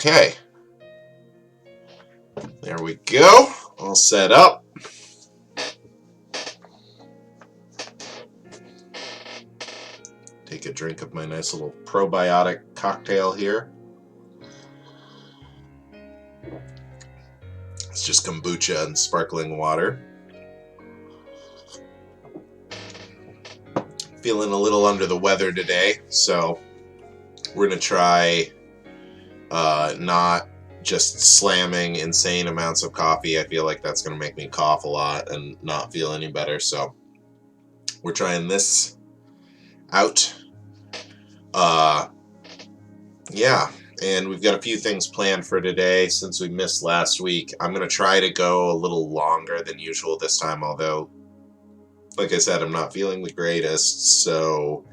Okay. There we go. All set up. Take a drink of my nice little probiotic cocktail here. It's just kombucha and sparkling water. Feeling a little under the weather today, so we're going to try not just slamming insane amounts of coffee. I feel like that's going to make me cough a lot and not feel any better, so we're trying this out. Yeah, and we've got a few things planned for today since we missed last week. I'm going to try to go a little longer than usual this time, although, like I said, I'm not feeling the greatest, so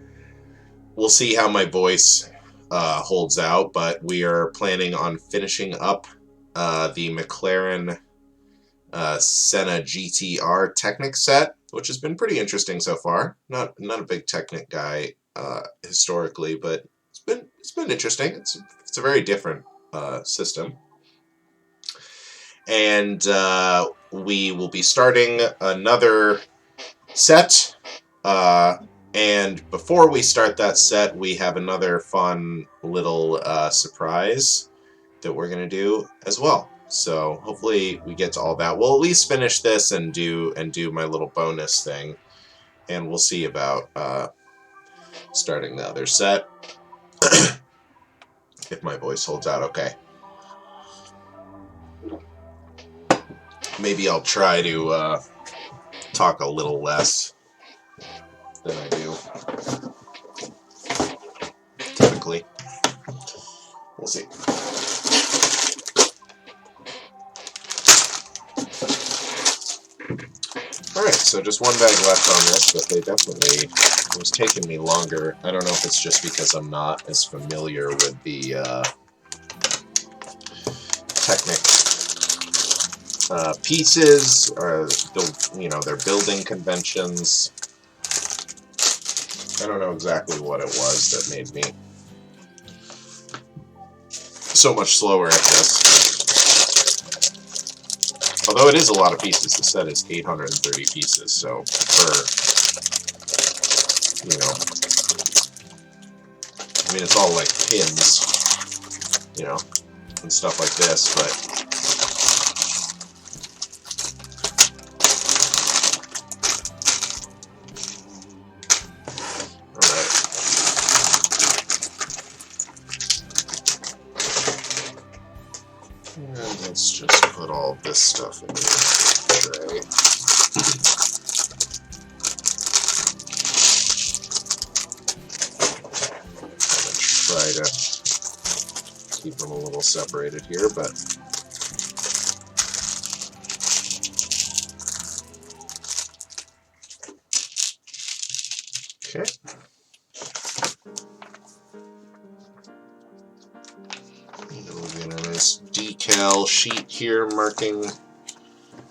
we'll see how my voice holds out, but we are planning on finishing up the McLaren Senna GTR Technic set, which has been pretty interesting so far. Not a big Technic guy historically, but it's been interesting. It's a very different system, and we will be starting another set. And before we start that set, we have another fun little surprise that we're gonna do as well. So hopefully we get to all that. We'll at least finish this and do my little bonus thing, and we'll see about starting the other set if my voice holds out okay. Maybe I'll try to talk a little less than I do typically. We'll see. Alright, so just one bag left on this, but they definitely, it was taking me longer. I don't know if it's just because I'm not as familiar with the Technic pieces, or, you know, their building conventions. I don't know exactly what it was that made me so much slower at this. Although it is a lot of pieces. The set is 830 pieces, so for, you know, I mean, it's all like pins, you know, and stuff like this, but and let's just put all this stuff in the tray. I'm going to try to keep them a little separated here, but okay. A nice decal sheet here marking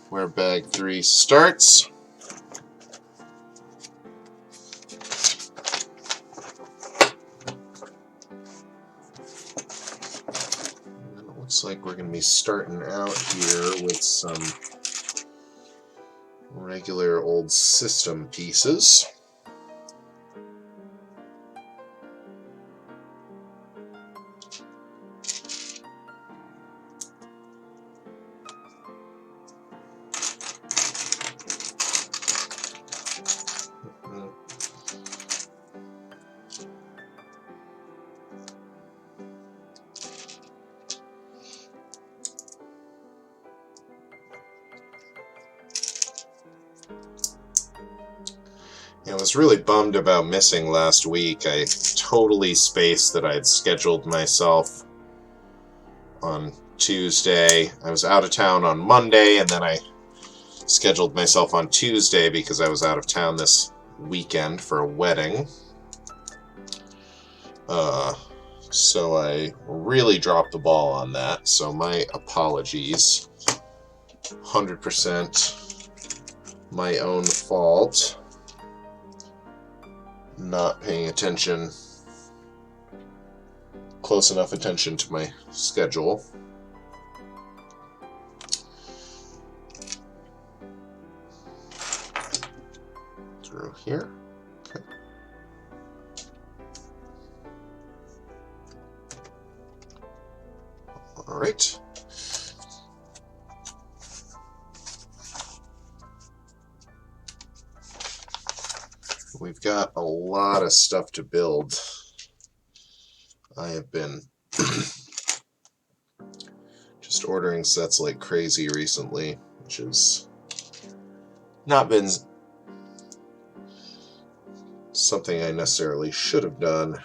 where bag 3 starts. And it looks like we're going to be starting out here with some regular old system pieces. I was really bummed about missing last week. I totally spaced that I had scheduled myself on Tuesday. I was out of town on Monday, and then I scheduled myself on Tuesday because I was out of town this weekend for a wedding. So I really dropped the ball on that, so my apologies. 100% my own fault. Not paying attention close enough attention to my schedule. Through here. Okay. All right. We've got a lot of stuff to build. I have been just ordering sets like crazy recently, which has not been something I necessarily should have done.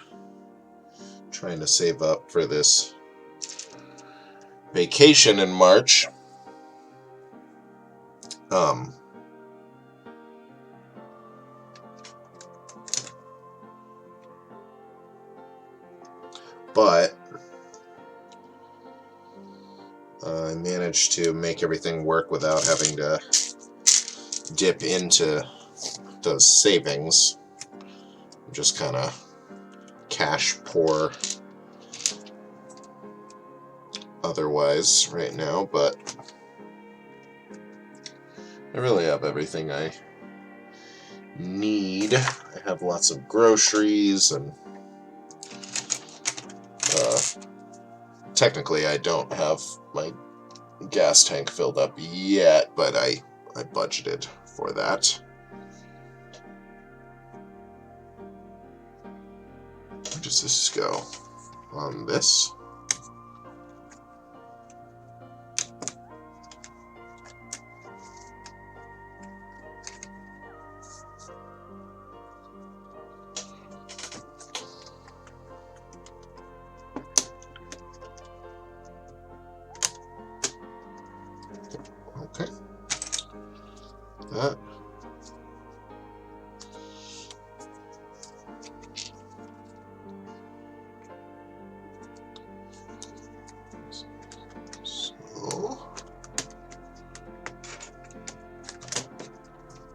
Trying to save up for this vacation in March. But I managed to make everything work without having to dip into those savings. I'm just kind of cash poor otherwise right now, but I really have everything I need. I have lots of groceries, and technically I don't have my gas tank filled up yet, but I budgeted for that. Where does this go? On this? Okay. That. So.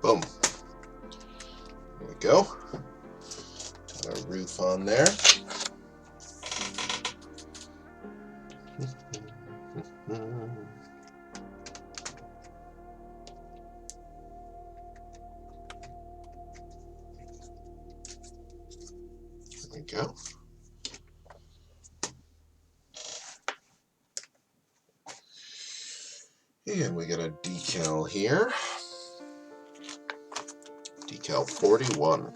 Boom. There we go. Got a roof on there. There we go. And we got a decal here. Decal 41.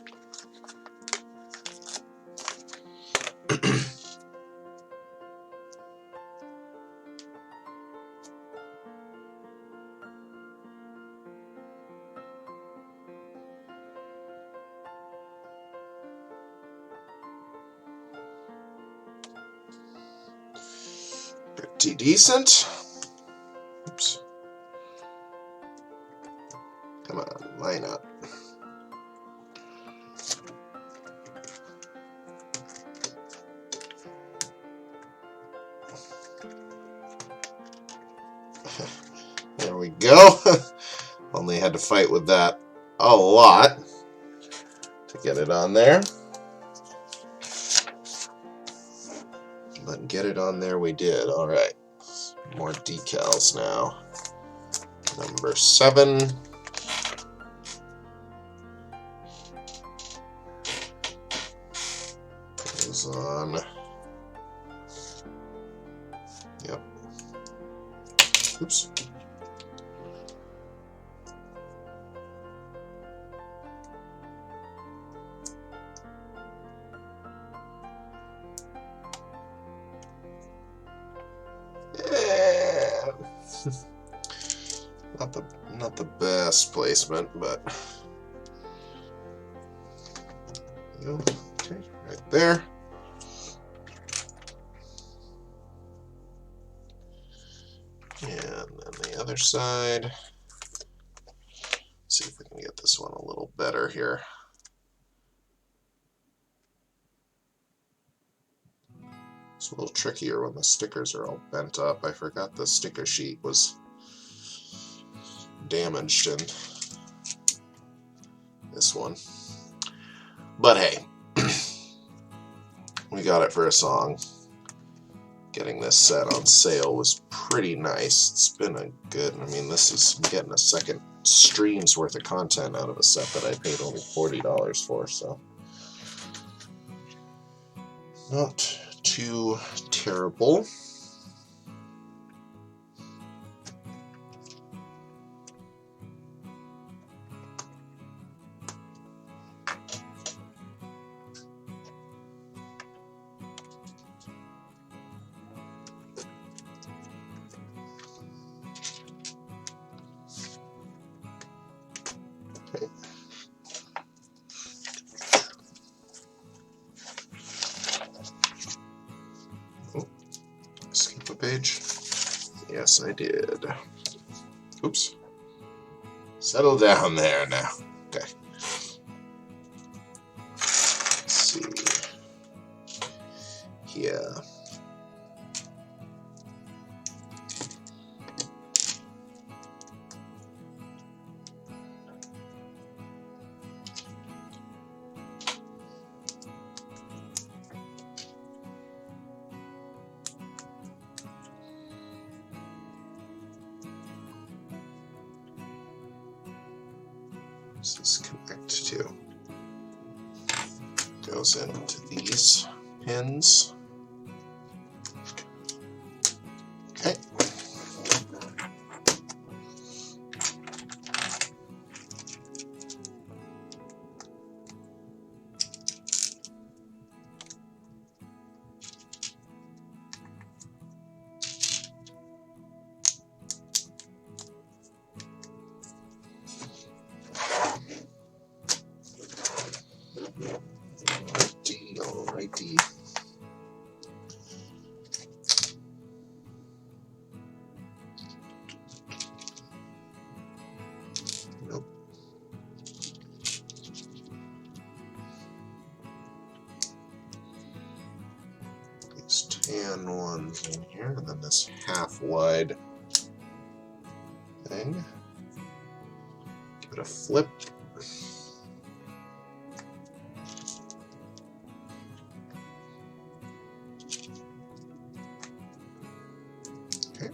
Pretty decent. Oops. Come on, line up. There we go. Only had to fight with that a lot to get it on there. But get it on there we did. All right. More decals now. Number 7. Goes on. Yep. Oops. Not the best placement, but okay, right there. And then the other side. Let's see if we can get this one a little better here. It's a little trickier when the stickers are all bent up. I forgot the sticker sheet was damaged in this one. But hey, we got it for a song. getting this set on sale was pretty nice. It's been a good, I mean, this is getting a second stream's worth of content out of a set that I paid only $40 for, so not too terrible. Okay. Oh, skip a page. Yes, I did. Oops. Settle down there now. Okay. Let's see. Yeah. Does this connect to? Goes into these pins. Okay. Alrighty. Nope. These tan ones in here, and then this half-wide thing. Give it a flip. Okay.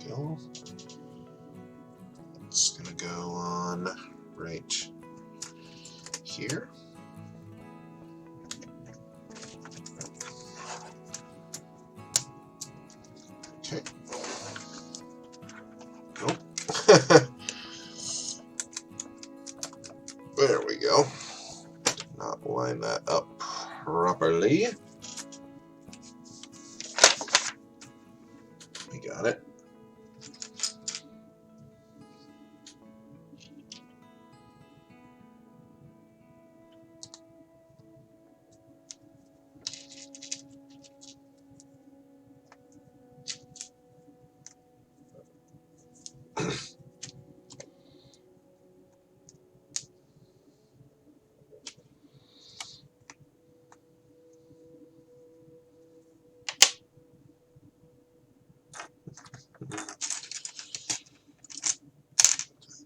Go. It's gonna go on right here. Okay. Nope. There we go. Did not line that up properly. We got it.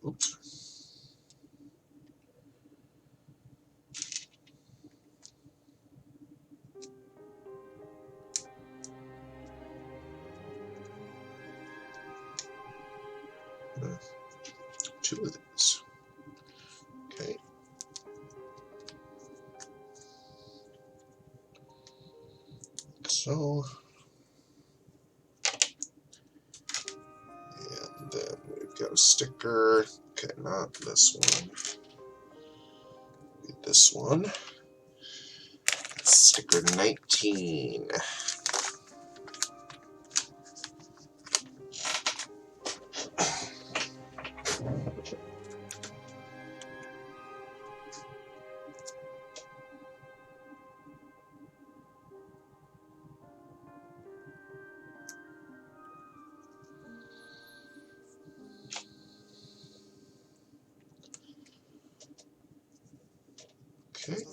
Oops. Two of these. Okay. So, and then we've got a sticker. Okay, not this one. This one. Sticker 19. Okay.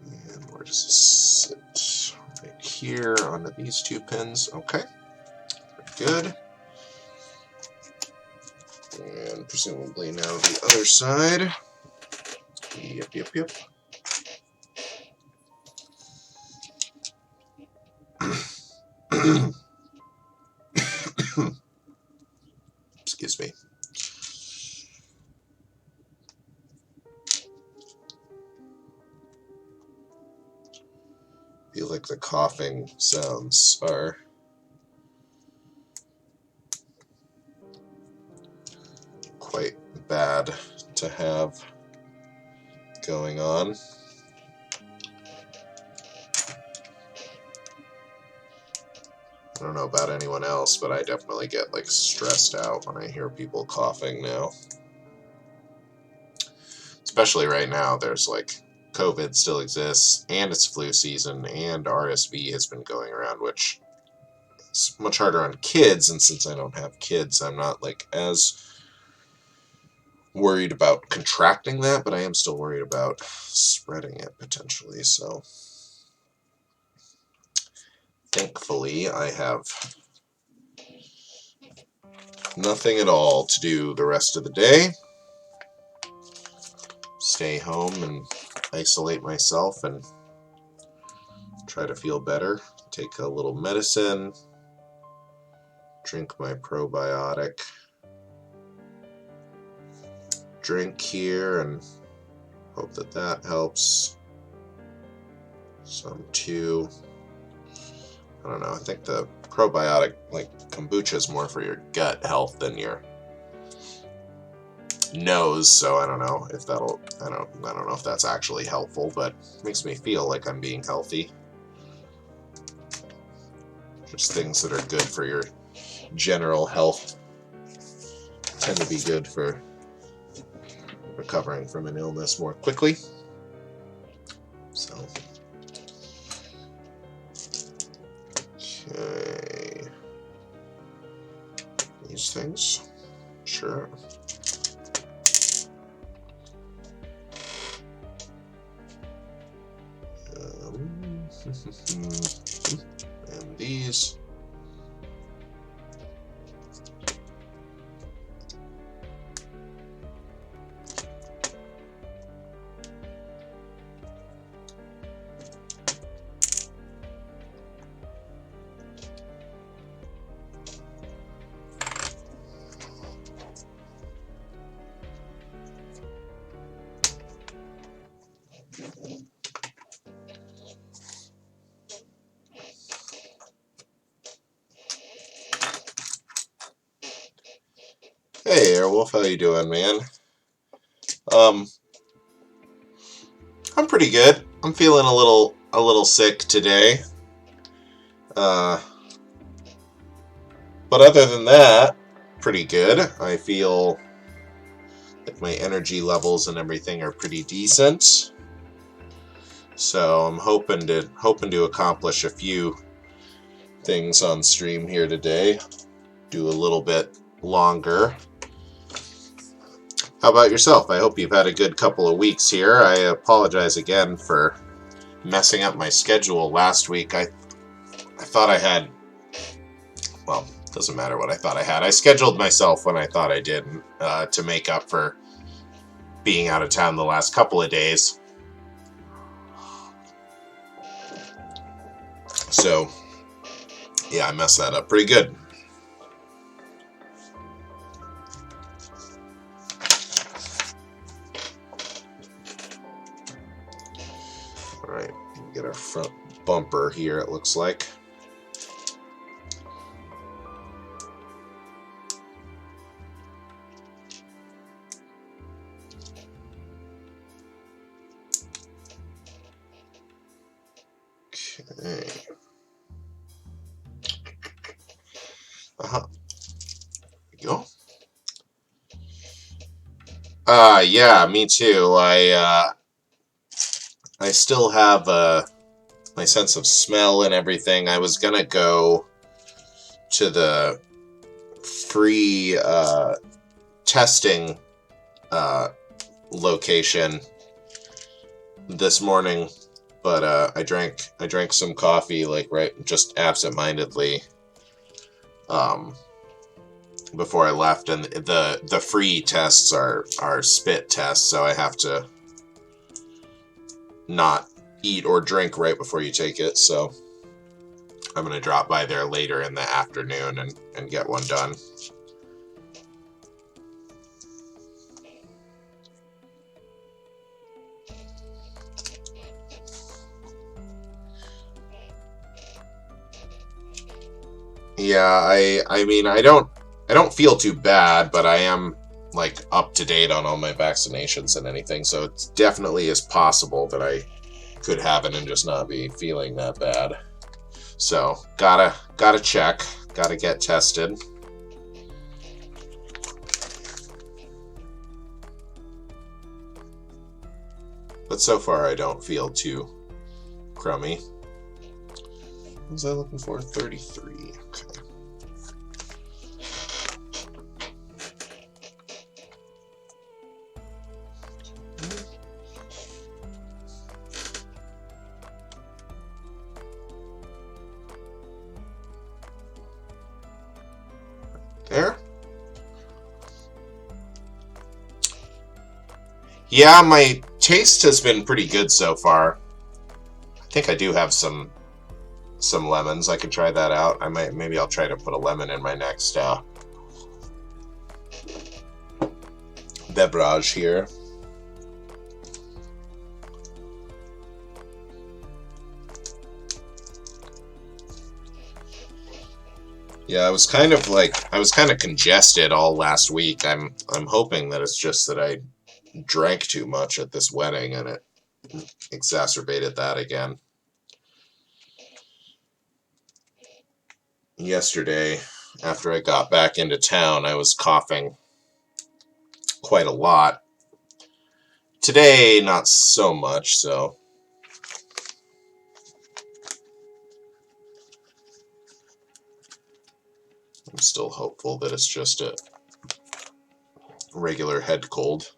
And where does this sit? Right here onto these two pins. Okay. Very good. And presumably now the other side. Yep. Excuse me. I feel like the coughing sounds are quite bad to have going on. I don't know about anyone else, but I definitely get like stressed out when I hear people coughing now. Especially right now, there's like COVID still exists, and it's flu season, and RSV has been going around, which is much harder on kids, and since I don't have kids, I'm not like as worried about contracting that, but I am still worried about spreading it potentially, so thankfully I have nothing at all to do the rest of the day. Stay home and isolate myself and try to feel better. Take a little medicine, drink my probiotic drink here, and hope that that helps some too. I don't know, I think the probiotic, like kombucha, is more for your gut health than your nose, so I don't know if that'll, I don't know if that's actually helpful, but it makes me feel like I'm being healthy. Just things that are good for your general health tend to be good for recovering from an illness more quickly. So, okay, these things, sure. And these. Hey Airwolf, how you doing, man? I'm pretty good. I'm feeling a little sick today. But other than that, pretty good. I feel like my energy levels and everything are pretty decent. So I'm hoping to accomplish a few things on stream here today. Do a little bit longer. How about yourself? I hope you've had a good couple of weeks here. I apologize again for messing up my schedule last week. I thought I had, well, doesn't matter what I thought I had. I scheduled myself when I thought I did to make up for being out of town the last couple of days. So, yeah, I messed that up pretty good. Alright, get our front bumper here, it looks like. Okay. There we go. Yeah, me too. I still have my sense of smell and everything. I was gonna go to the free testing location this morning, but I drank some coffee, like, right, just absent-mindedly before I left, and the free tests are spit tests, so I have to not eat or drink right before you take it. So I'm going to drop by there later in the afternoon and get one done. Yeah, I mean, I don't feel too bad, but I am like up to date on all my vaccinations and anything, so it definitely is possible that I could have it and just not be feeling that bad. So gotta check, gotta get tested. But so far I don't feel too crummy. What was I looking for? 33. Okay. There. Yeah, my taste has been pretty good so far. I think I do have some lemons. I could try that out. Maybe I'll try to put a lemon in my next beverage here. Yeah, I was kind of congested all last week. I'm hoping that it's just that I drank too much at this wedding and it exacerbated that again. Yesterday, after I got back into town, I was coughing quite a lot. Today, not so much, so I'm still hopeful that it's just a regular head cold.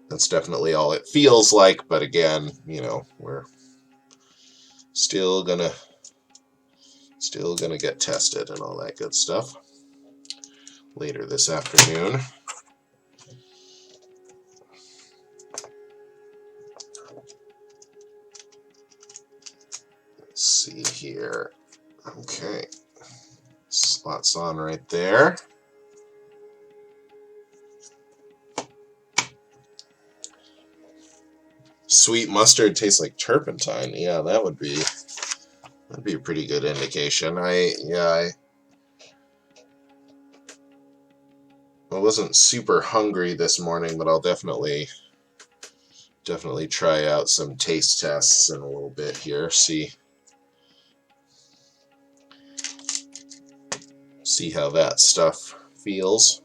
That's definitely all it feels like, but again, you know, we're still gonna get tested and all that good stuff later this afternoon. Let's see here. Okay. Slots on right there. Sweet mustard tastes like turpentine. Yeah, that'd be a pretty good indication. I wasn't super hungry this morning, but I'll definitely try out some taste tests in a little bit here. See how that stuff feels.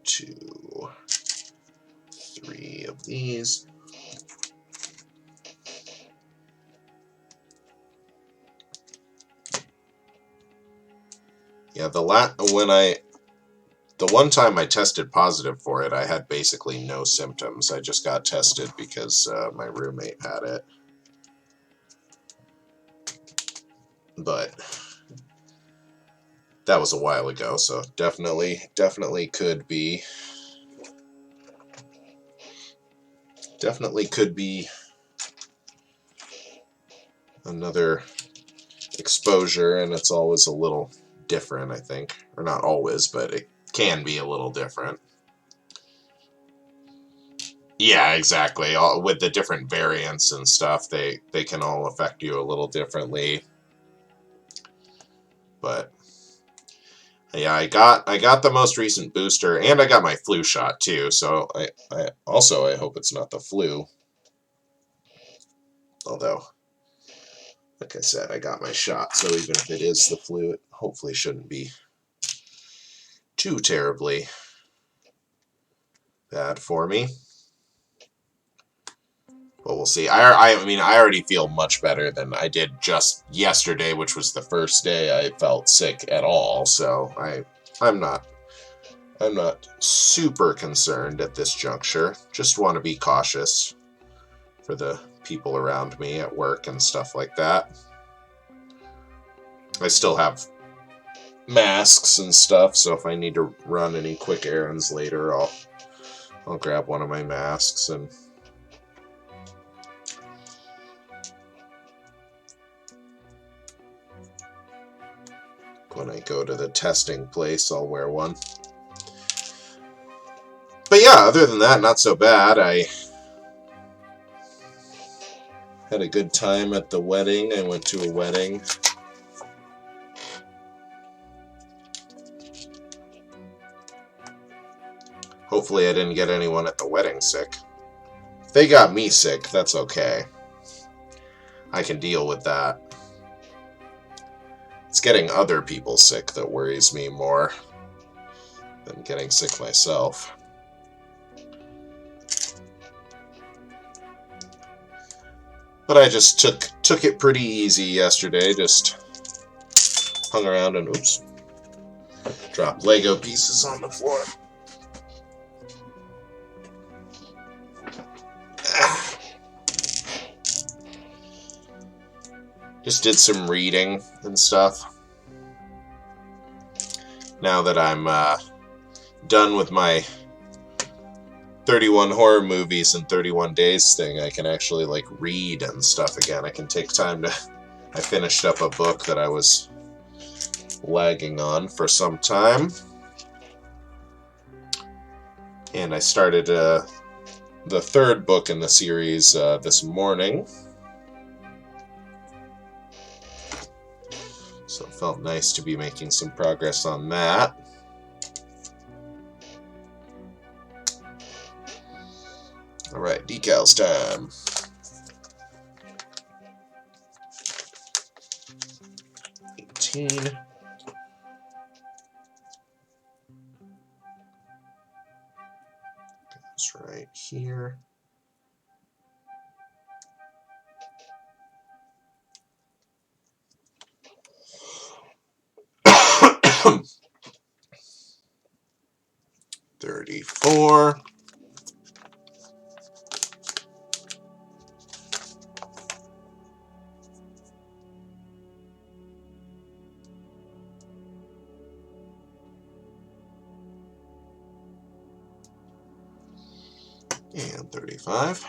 2, 3 of these. Yeah, the one time I tested positive for it, I had basically no symptoms. I just got tested because my roommate had it. But that was a while ago, so definitely could be another exposure, and it's always a little different, I think. Or not always, but it can be a little different. Yeah, exactly. With the different variants and stuff, they can all affect you a little differently. But yeah, I got the most recent booster, and I got my flu shot too. So I hope it's not the flu. Although, like I said, I got my shot, so even if it is the flu, it hopefully shouldn't be too terribly bad for me. But we'll see. I mean, I already feel much better than I did just yesterday, which was the first day I felt sick at all. So I'm not super concerned at this juncture. Just want to be cautious for the people around me at work and stuff like that. I still have masks and stuff, so if I need to run any quick errands later, I'll grab one of my masks and when I go to the testing place, I'll wear one. But yeah, other than that, not so bad. I had a good time at the wedding. I went to a wedding. Hopefully I didn't get anyone at the wedding sick. If they got me sick, that's okay. I can deal with that. It's getting other people sick that worries me more than getting sick myself. But I just took it pretty easy yesterday. Just hung around and oops, dropped Lego pieces on the floor. Just did some reading and stuff. Now that I'm done with my 31 horror movies in 31 days thing, I can actually like read and stuff again. I can take time to... I finished up a book that I was lagging on for some time. And I started the third book in the series this morning. So it felt nice to be making some progress on that. Alright, decals time. Goes right here. $34. And 35.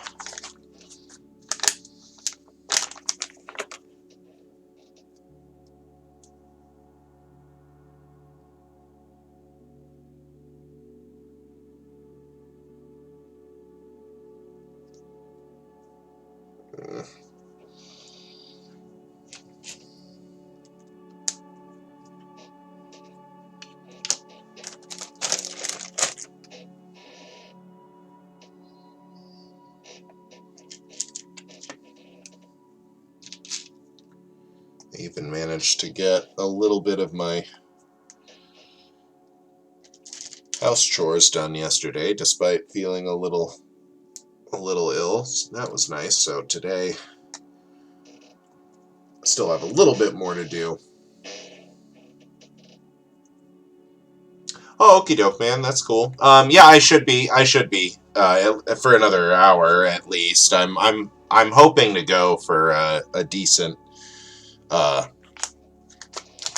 I even managed to get a little bit of my house chores done yesterday, despite feeling a little ill. So that was nice. So today, I still have a little bit more to do. Oh, okie doke, man. That's cool. Yeah, I should be for another hour at least. I'm hoping to go for a decent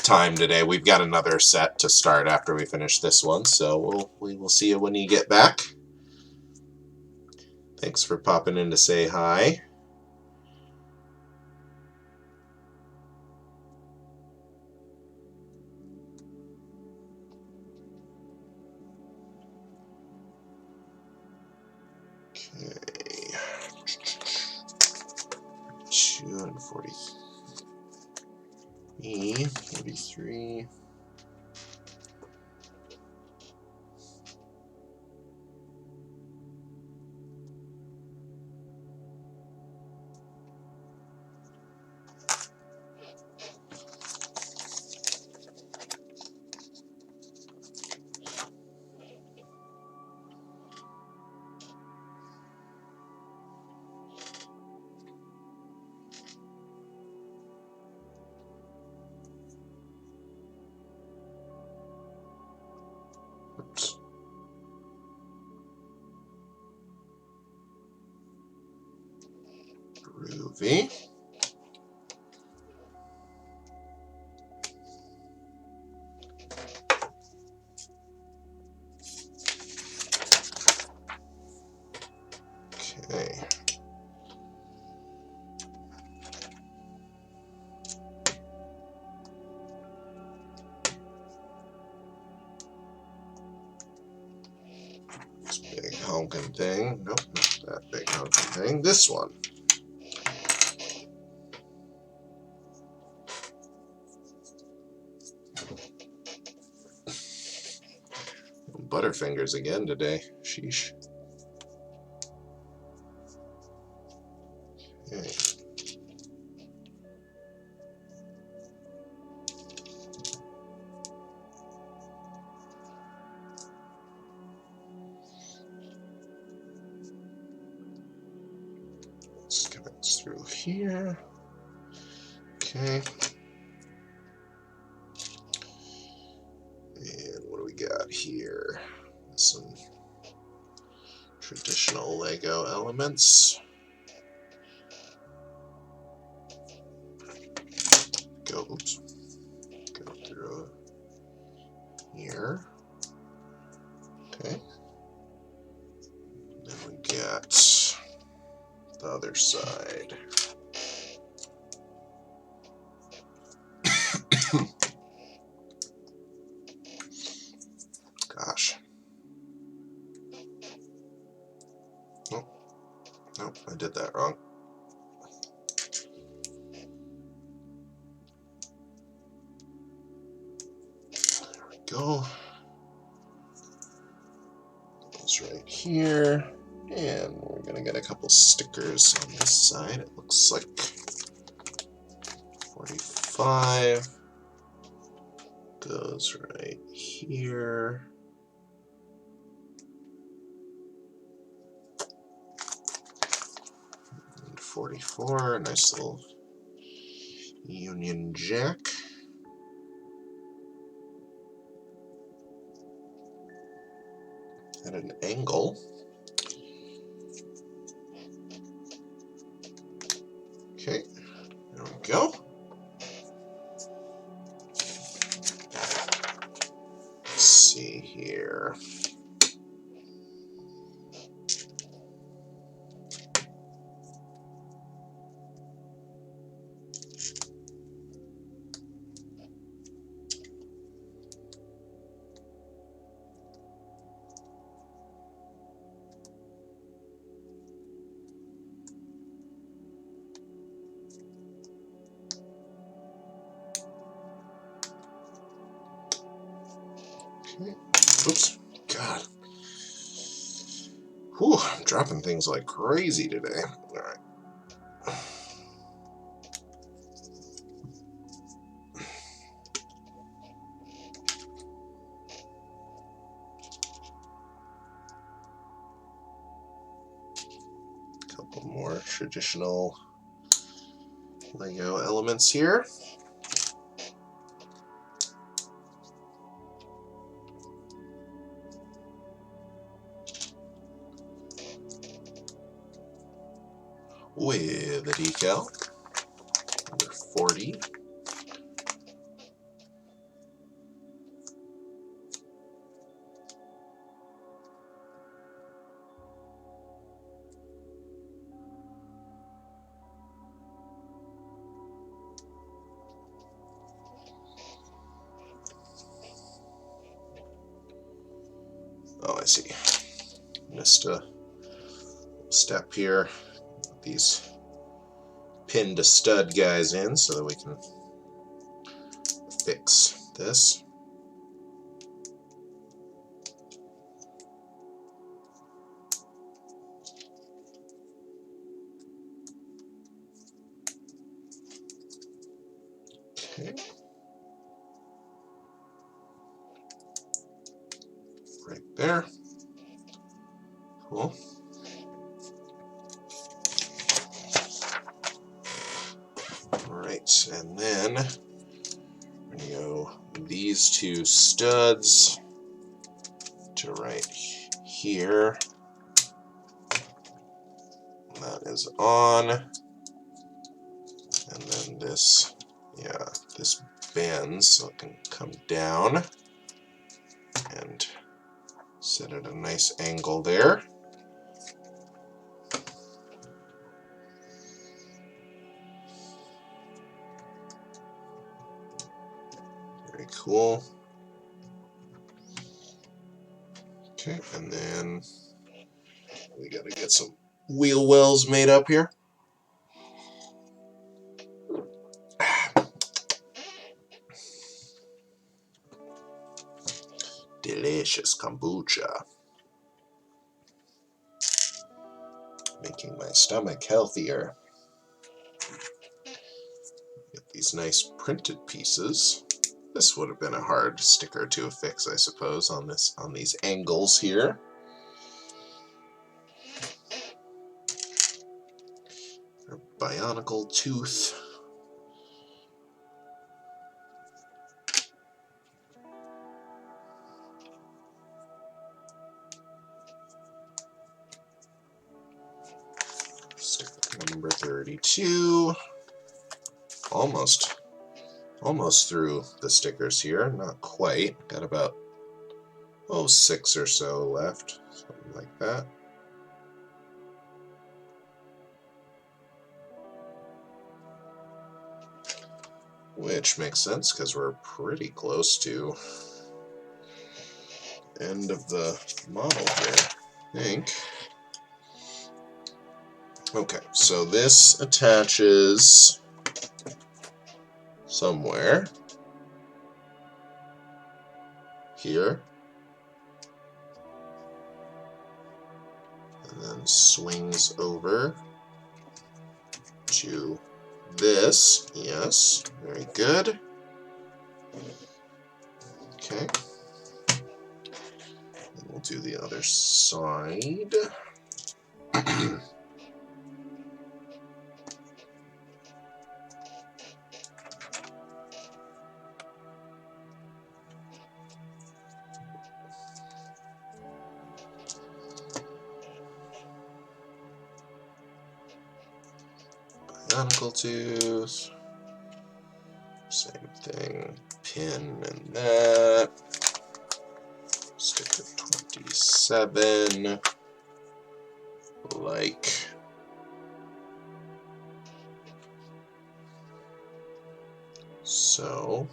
time today. We've got another set to start after we finish this one, so we will see you when you get back. Thanks for popping in to say hi. Okay. 243. 43. Oops. Groovy. Okay. thing. Nope, not that big hunky thing. This one. Butterfingers again today. Sheesh. Okay. Let's get it through here. Okay. And what do we got here? Some traditional Lego elements. Oops. Go through here. Okay. Then we got the other side. Gosh. Oh, no, I did that wrong. There we go. Goes right here. And we're going to get a couple stickers on this side. It looks like 45 goes right here. And 44, nice little Union Jack. At an angle. Okay, there we go. Let's see here. Okay. Oops. God. Whew, I'm dropping things like crazy today. Alright. Couple more traditional Lego elements here. With a decal, number 40. Oh, I see. Missed a step here. These pin to stud guys in so that we can fix this. Okay. Right there. Cool. Alright, and then we're going to go these two studs to right here. That is on. And then this, yeah, this bends so it can come down and sit at a nice angle there. Very cool. Okay, and then We gotta get some wheel wells made up here. Delicious kombucha. Making my stomach healthier. Get these nice printed pieces. This would have been a hard sticker to affix, I suppose, on these angles here. A bionicle tooth. Sticker number 32. Almost through the stickers here. Not quite. Got about 6 or so left. Something like that. Which makes sense because we're pretty close to end of the model here, I think. Okay, so this attaches somewhere here, and then swings over to this. Yes, very good. Okay, and we'll do the other side. Bionicle tooth. Same thing. Pin and that. Sticker 27. Like so.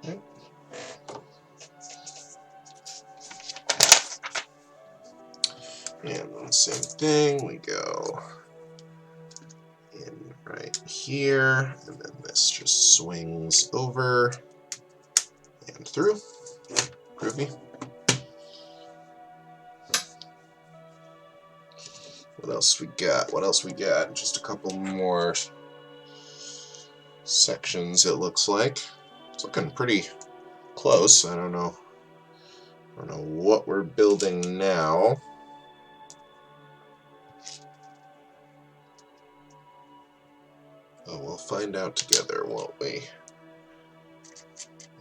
Okay. And then same thing, we go in right here, and then this just swings over and through. Groovy. What else we got? What else we got? Just a couple more sections, it looks like. It's looking pretty close. I don't know what we're building now. Oh, we'll find out together, won't we?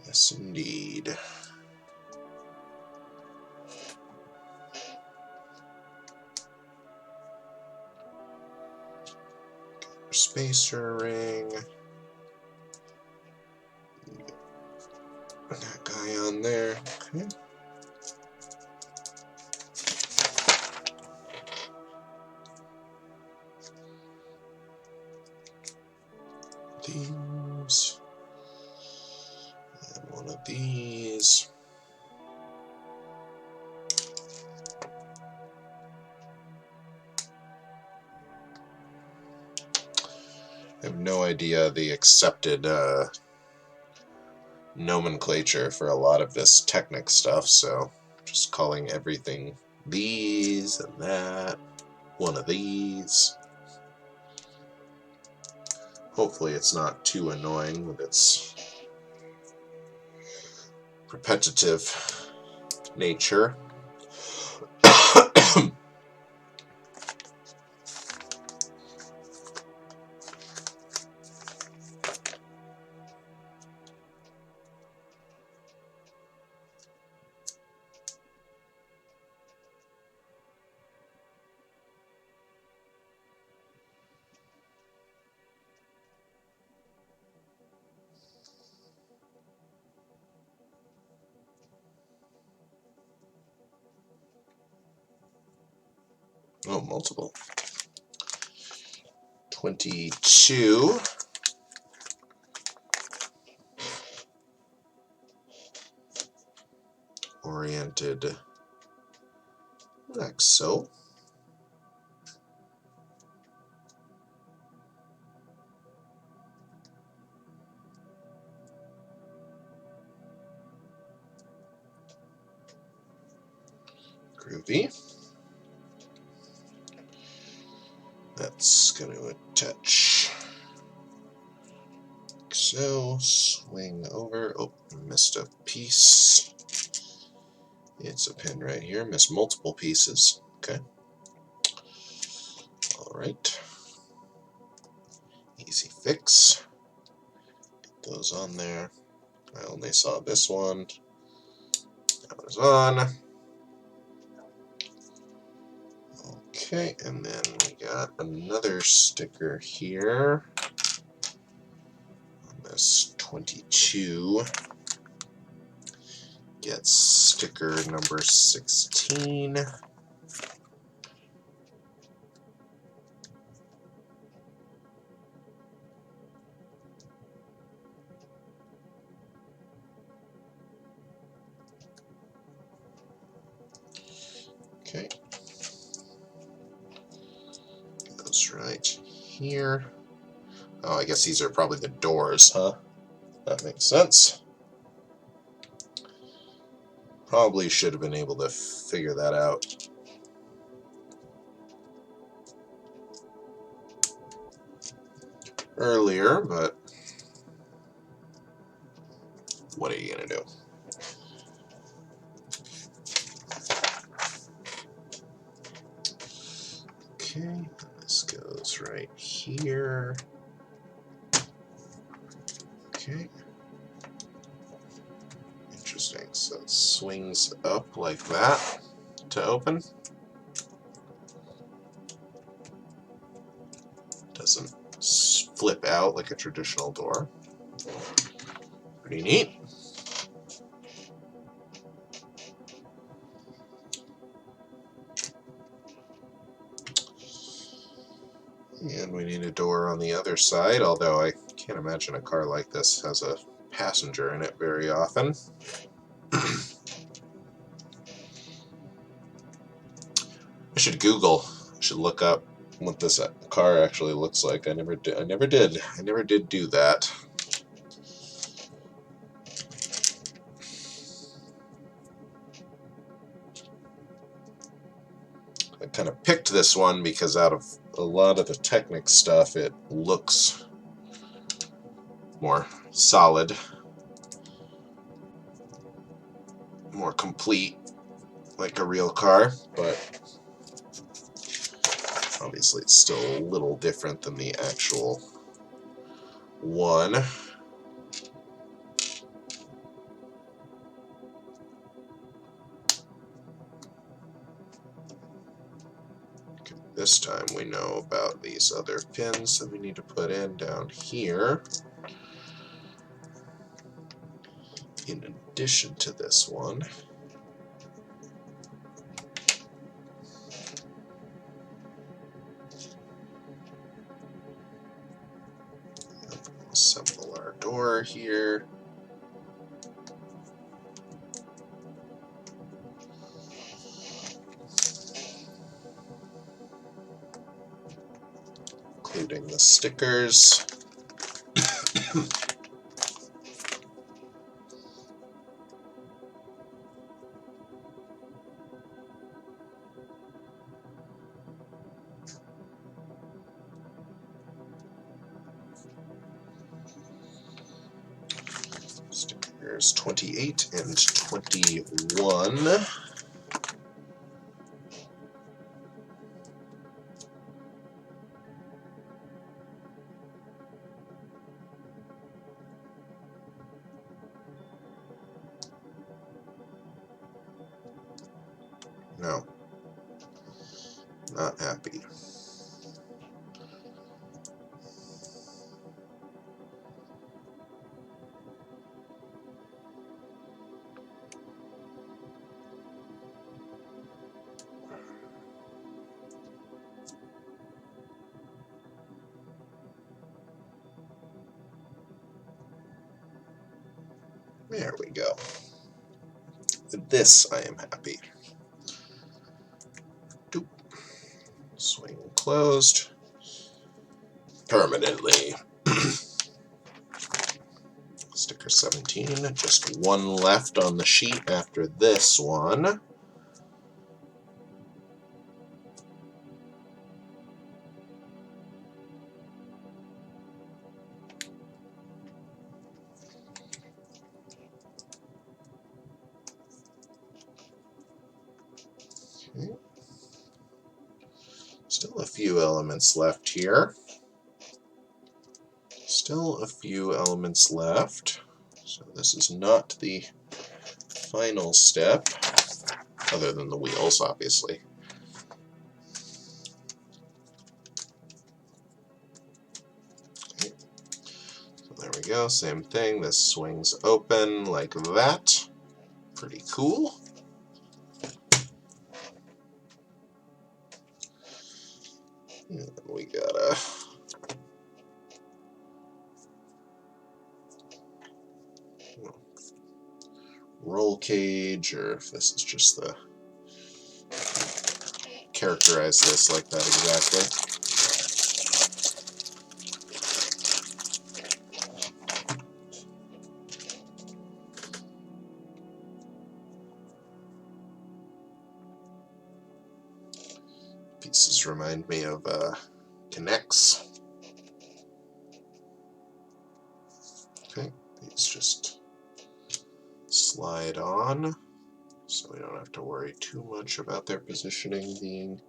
Yes, indeed. Spacer ring. That guy on there. Okay. These. And one of these. I have no idea the accepted nomenclature for a lot of this Technic stuff, so just calling everything these and that, one of these. Hopefully it's not too annoying with its repetitive nature. Oh, multiple. 22. Oriented like so. Groovy. That's going to attach. So, swing over. Oh, missed a piece. It's a pin right here. Missed multiple pieces. Okay. Alright. Easy fix. Get those on there. I only saw this one. That was on. Okay, and then we got another sticker here on this 22. Gets sticker number 16. Okay. Goes right here. Oh, I guess these are probably the doors, huh? That makes sense. Probably should have been able to figure that out earlier, but what are you going to do? Okay, this goes right here. Okay. Interesting. So it swings up like that to open. Doesn't flip out like a traditional door. Pretty neat. And we need a door on the other side, although I can't imagine a car like this has a passenger in it very often. I should Google, I should look up what this car actually looks like. I never did do that. I kind of picked this one because out of a lot of the Technic stuff, it looks more solid, more complete, like a real car, but obviously it's still a little different than the actual one. Okay, this time we know about these other pins that we need to put in down here. In addition to this one. Assemble our door here. Including the stickers. Stickers 28 and 21. No, not happy. There we go. With this, I am happy. Doop. Swing closed. Permanently. Sticker 17. Just one left on the sheet after this one. Okay. Still a few elements left here. Still a few elements left. So this is not the final step, other than the wheels, obviously. Okay. So there we go, same thing. This swings open like that. Pretty cool. And we got a roll cage, or if this is just the characterize this like that exactly. Pieces remind me of Technics. Okay, these just slide on, so we don't have to worry too much about their positioning being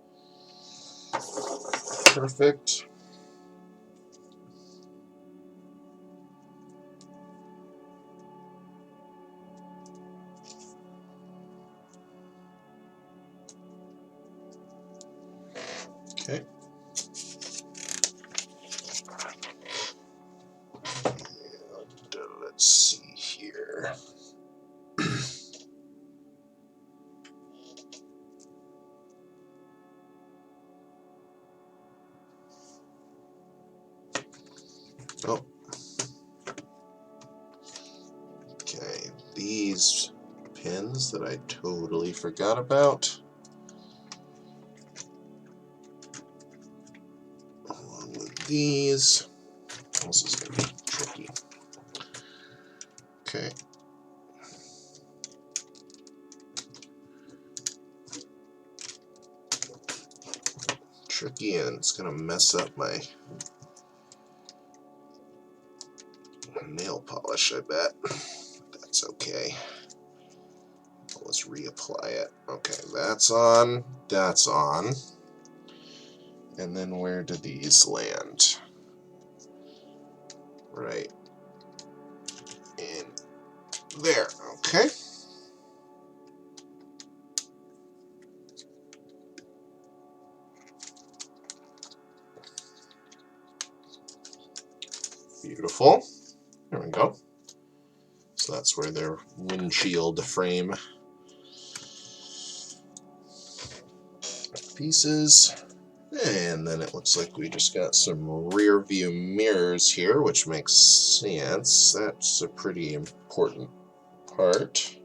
perfect. Okay. And, let's see here. Oh. Okay, these pins that I totally forgot about. Along with these. This is going to be tricky. Okay. Tricky, and it's going to mess up my nail polish, I bet. That's okay. Let's reapply it. Okay, that's on. That's on. And then where do these land? Right in there. Okay. Beautiful. There we go. So that's where their windshield frame pieces. And then it looks like we just got some rear view mirrors here, which makes sense. That's a pretty important part.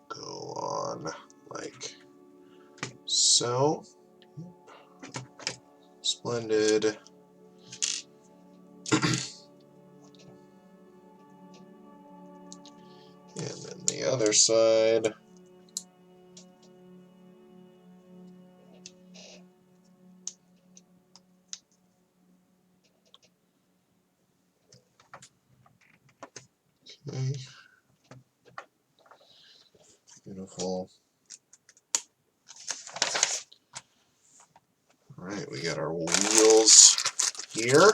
Go on like so. Splendid. And then the other side. Okay. Beautiful. Alright, we got our wheels here.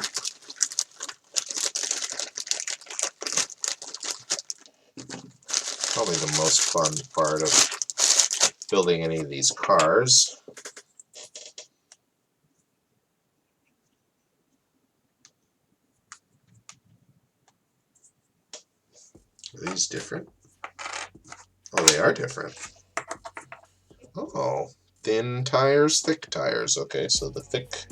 Probably the most fun part of building any of these cars. Are these different? Oh, they are different. Oh, thin tires, thick tires. Okay, so the thick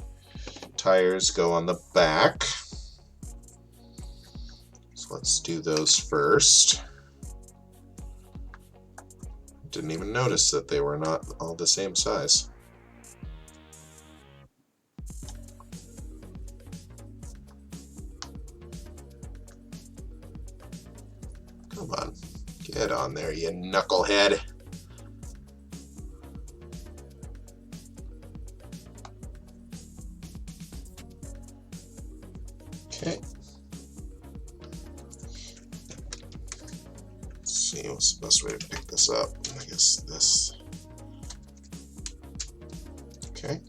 tires go on the back. So let's do those first. Didn't even notice that they were not all the same size. Come on, get on there, you knucklehead. Okay. Let's see, what's the best way to pick this up? I guess this. Okay.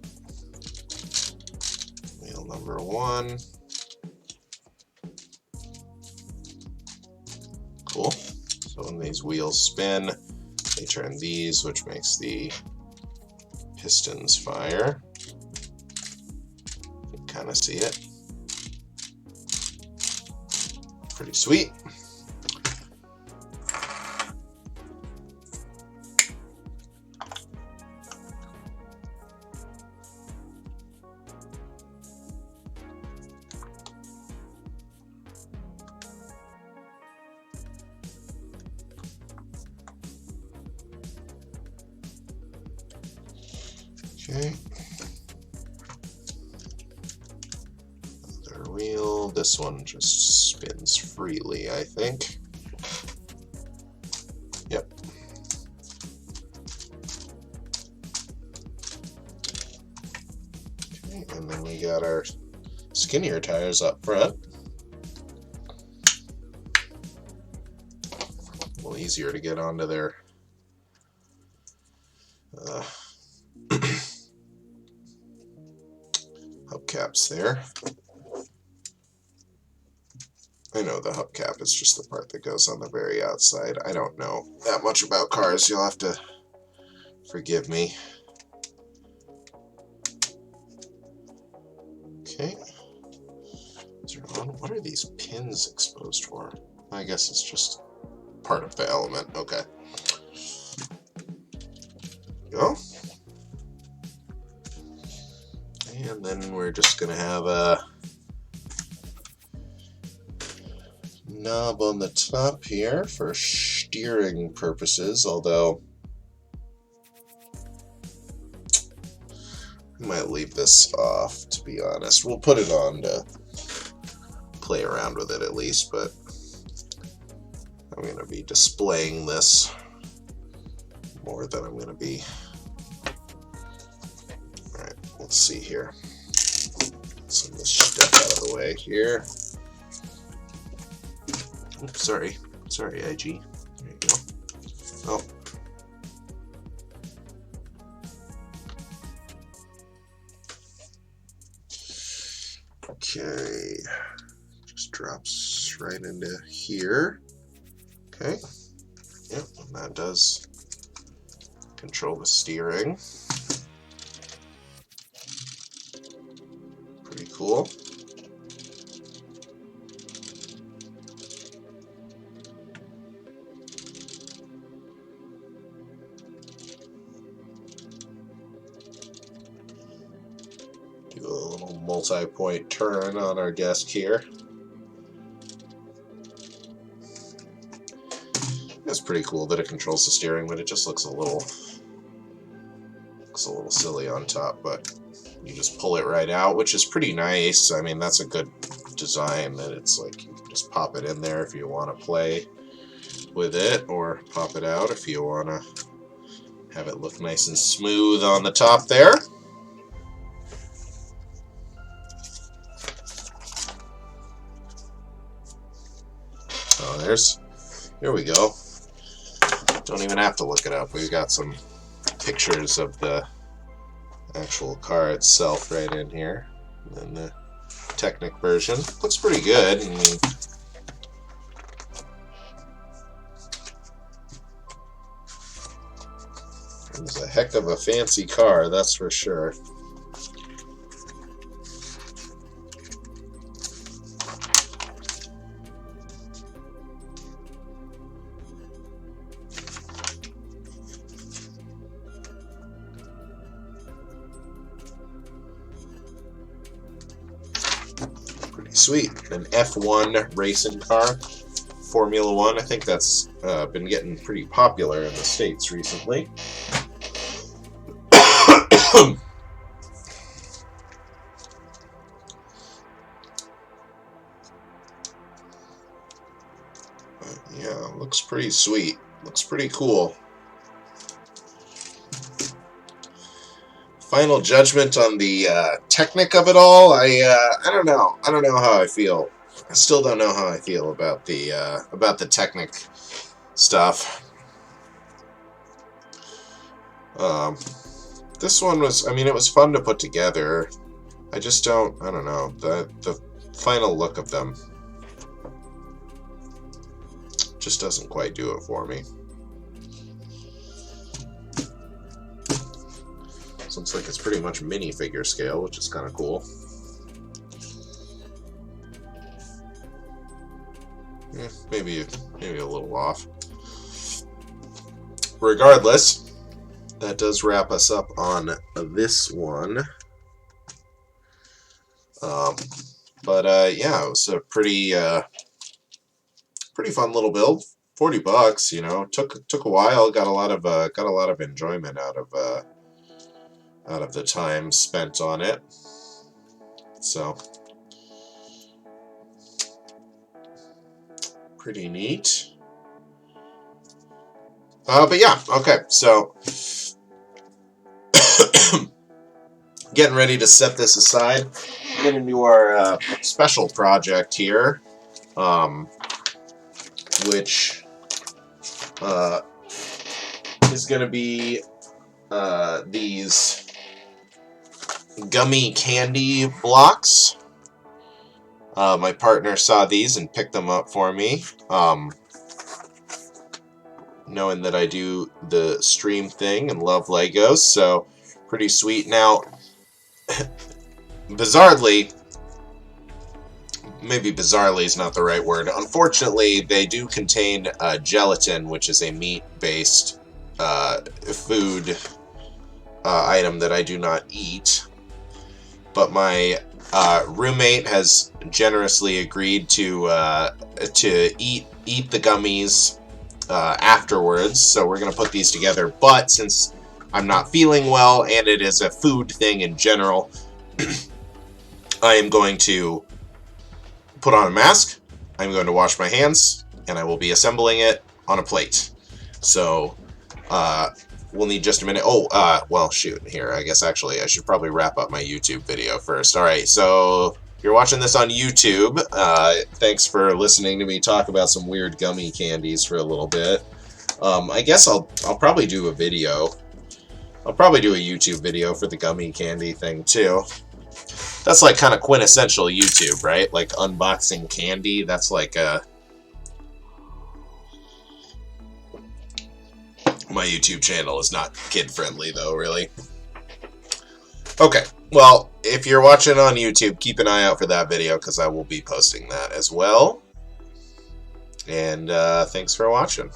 Wheel number 1. Cool. So when these wheels spin, they turn these, which makes the pistons fire. You can kind of see it. Pretty sweet. Okay. Other wheel. This one just spins freely, I think. Yep. Okay, and then we got our skinnier tires up front. A little easier to get onto their hubcaps there. I know the hubcap is just the part that goes on the very outside. I don't know that much about cars. You'll have to forgive me. Okay. What are these pins exposed for? I guess it's just part of the element. Okay. Go. And then we're just going to have a knob on the top here for steering purposes, although I might leave this off, to be honest. We'll put it on to play around with it at least, but I'm going to be displaying this more than I'm going to be. Alright, let's see here. Some of this stuff out of the way here. Oops, sorry, IG. There you go. Oh. Okay. Just drops right into here. Okay. Yep, and that does control the steering. Pretty cool. Do a little multi-point turn on our desk here. It's pretty cool that it controls the steering, but it just looks a little silly on top. But you just pull it right out, which is pretty nice. I mean, that's a good design that it's like you can just pop it in there if you want to play with it, or pop it out if you want to have it look nice and smooth on the top there. Oh, here we go. Don't even have to look it up. We've got some pictures of the actual car itself right in here. And then the Technic version. Looks pretty good. I mean, it's a heck of a fancy car, that's for sure. sweet. An F1 racing car. Formula One. I think that's been getting pretty popular in the States recently. Yeah, looks pretty sweet. Looks pretty cool. Final judgment on the Technic of it all. I don't know. I don't know how I feel. I still don't know how I feel about the Technic stuff. This one was, I mean, it was fun to put together. I just don't, I don't know, the final look of them just doesn't quite do it for me. This looks like it's pretty much minifigure scale, which is kind of cool. Yeah, maybe a little off. Regardless, that does wrap us up on this one. Yeah, it was a pretty fun little build. $40, you know, took a while. Got a lot of enjoyment out of the time spent on it. So pretty neat. But yeah, okay. So getting ready to set this aside. Get into our special project here, which is going to be these gummy candy blocks. My partner saw these and picked them up for me, knowing that I do the stream thing and love Legos, so pretty sweet. Now, bizarrely, maybe bizarrely is not the right word. Unfortunately, they do contain gelatin, which is a meat-based food item that I do not eat. But my roommate has generously agreed to eat the gummies afterwards. So we're gonna put these together. But since I'm not feeling well and it is a food thing in general, I am going to put on a mask, I'm going to wash my hands, and I will be assembling it on a plate. So, we'll need just a minute. Oh, well, shoot, here, I guess actually I should probably wrap up my YouTube video first. Alright, so you're watching this on YouTube. Thanks for listening to me talk about some weird gummy candies for a little bit. I guess I'll probably do a video. I'll probably do a YouTube video for the gummy candy thing, too. That's like kind of quintessential YouTube, right? Like unboxing candy. That's like my YouTube channel is not kid-friendly, though, really. Okay, well, if you're watching on YouTube, keep an eye out for that video, because I will be posting that as well. And thanks for watching.